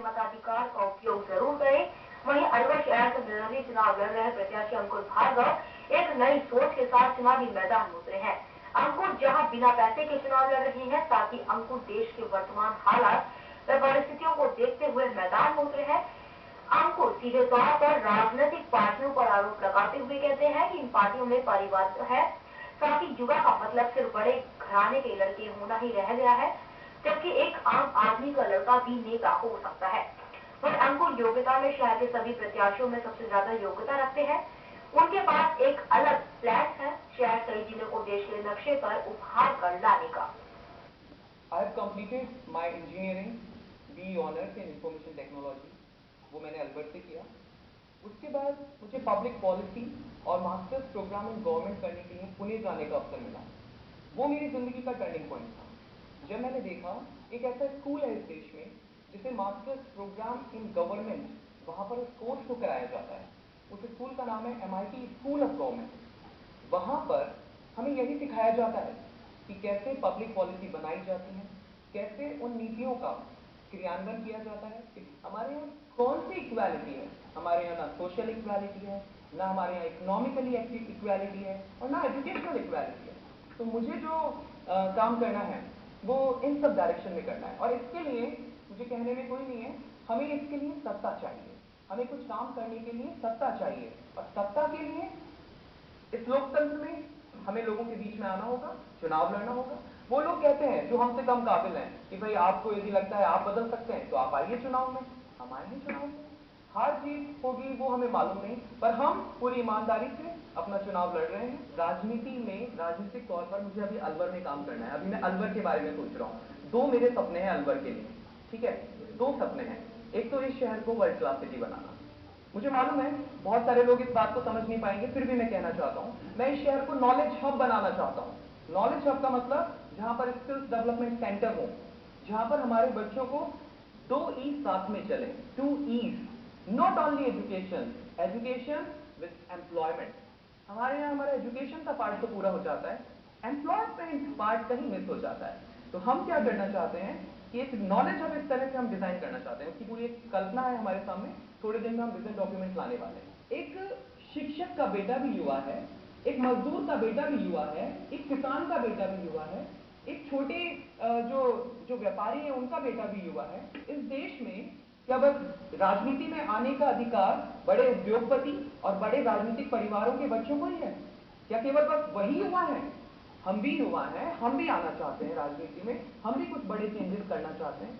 मताधिकार का उपयोग जरूर करें। वहीं अलवर शहर से निर्दलीय चुनाव लड़ रहे प्रत्याशी अंकुर भार्गव एक नई सोच के साथ चुनावी मैदान में उतरे हैं। अंकुर जहां बिना पैसे के चुनाव लड़ रहे हैं, साथ ही अंकुर देश के वर्तमान हालात व परिस्थितियों को देखते हुए मैदान में उतरे हैं। अंकुर सीधे तौर पर राजनीतिक पार्टियों पर आरोप लगाते हुए कहते हैं कि इन पार्टियों में परिवार है, साथ ही युवा का मतलब सिर्फ बड़े घराने के लड़के होना ही रह गया है, जबकि एक आम आदमी का लड़का भी नेता हो सकता है। वह अंकुर योग्यता में शहर के सभी प्रत्याशियों में सबसे ज्यादा योग्यता रखते हैं। उनके पास एक अलग प्लान है शहर कई जिलों को देश के नक्शे पर उभार कर लाने का। I have completed my engineering BE Honours in Information Technology, वो मैंने अलवर से किया। उसके बाद मुझे पब्लिक पॉलिसी और मास्टर्स प्रोग्राम इन गवर्नमेंट करने के लिए पुणे जाने का अवसर मिला। वो मेरी ज़िंदगी का टर्निंग पॉइंट था, जब मैंने देखा एक ऐसा स्कूल है इस देश में जिसे मास्टर्स प्रोग्राम इन गवर्नमेंट, वहाँ पर उस कोर्स को कराया जाता है। उस स्कूल का नाम है MIT स्कूल ऑफ गवर्नमेंट। वहाँ पर हमें यही सिखाया जाता है कि कैसे पब्लिक पॉलिसी बनाई जाती है, कैसे उन नीतियों का क्रियान्वयन किया जाता है। हमारे यहाँ कौन सी इक्वालिटी है? हमारे यहाँ ना सोशल इक्वालिटी है, ना हमारे यहाँ इकोनॉमिकली इक्वालिटी है, और ना एजुकेशनल इक्वालिटी है। तो मुझे जो काम करना है वो इन सब डायरेक्शन में करना है, और इसके लिए मुझे कहने में कोई नहीं है, हमें इसके लिए सत्ता चाहिए। हमें कुछ काम करने के लिए सत्ता चाहिए, और सत्ता के लिए इस लोकतंत्र में हमें लोगों के बीच में आना होगा, चुनाव लड़ना होगा। वो लोग कहते हैं जो हमसे कम काबिल हैं कि भाई आपको यदि लगता है आप बदल सकते हैं तो आप आइए चुनाव में, हम आएंगे चुनाव में। हार जीत होगी वो हमें मालूम नहीं, पर हम पूरी ईमानदारी से अपना चुनाव लड़ रहे हैं। राजनीति में, राजनीतिक तौर पर मुझे अभी अलवर में काम करना है। अभी मैं अलवर के बारे में सोच रहा हूँ। 2 मेरे सपने हैं अलवर के लिए, ठीक है? 2 सपने हैं। एक तो इस शहर को वर्ल्ड क्लास सिटी बनाना। मुझे मालूम है बहुत सारे लोग इस बात को समझ नहीं पाएंगे, फिर भी मैं कहना चाहता हूँ, मैं इस शहर को नॉलेज हब बनाना चाहता हूँ। नॉलेज हब का मतलब जहाँ पर स्किल्स डेवलपमेंट सेंटर हो, जहाँ पर हमारे बच्चों को 2 ई साथ में चले, 2 is, not only education, education with employment. हमारे यहाँ हमारा एजुकेशन का पार्ट तो पूरा हो जाता है, एम्प्लॉयमेंट पार्ट कहीं मिस हो जाता है। तो हम क्या करना चाहते हैं कि एक नॉलेज हब इस तरह से हम डिजाइन करना चाहते हैं, उसकी पूरी एक कल्पना है हमारे सामने। थोड़े दिन में हम विजन डॉक्यूमेंट लाने वाले हैं। एक शिक्षक का बेटा भी युवा है, एक मजदूर का बेटा भी युवा है, एक किसान का बेटा भी युवा है, एक छोटे जो व्यापारी है उनका बेटा भी युवा है। इस देश में क्या बस राजनीति में आने का अधिकार बड़े उद्योगपति और बड़े राजनीतिक परिवारों के बच्चों को ही है? क्या केवल बस वही युवा है? हम भी युवा हैं, हम भी आना चाहते हैं राजनीति में, हम भी कुछ बड़े चेंजेस करना चाहते हैं।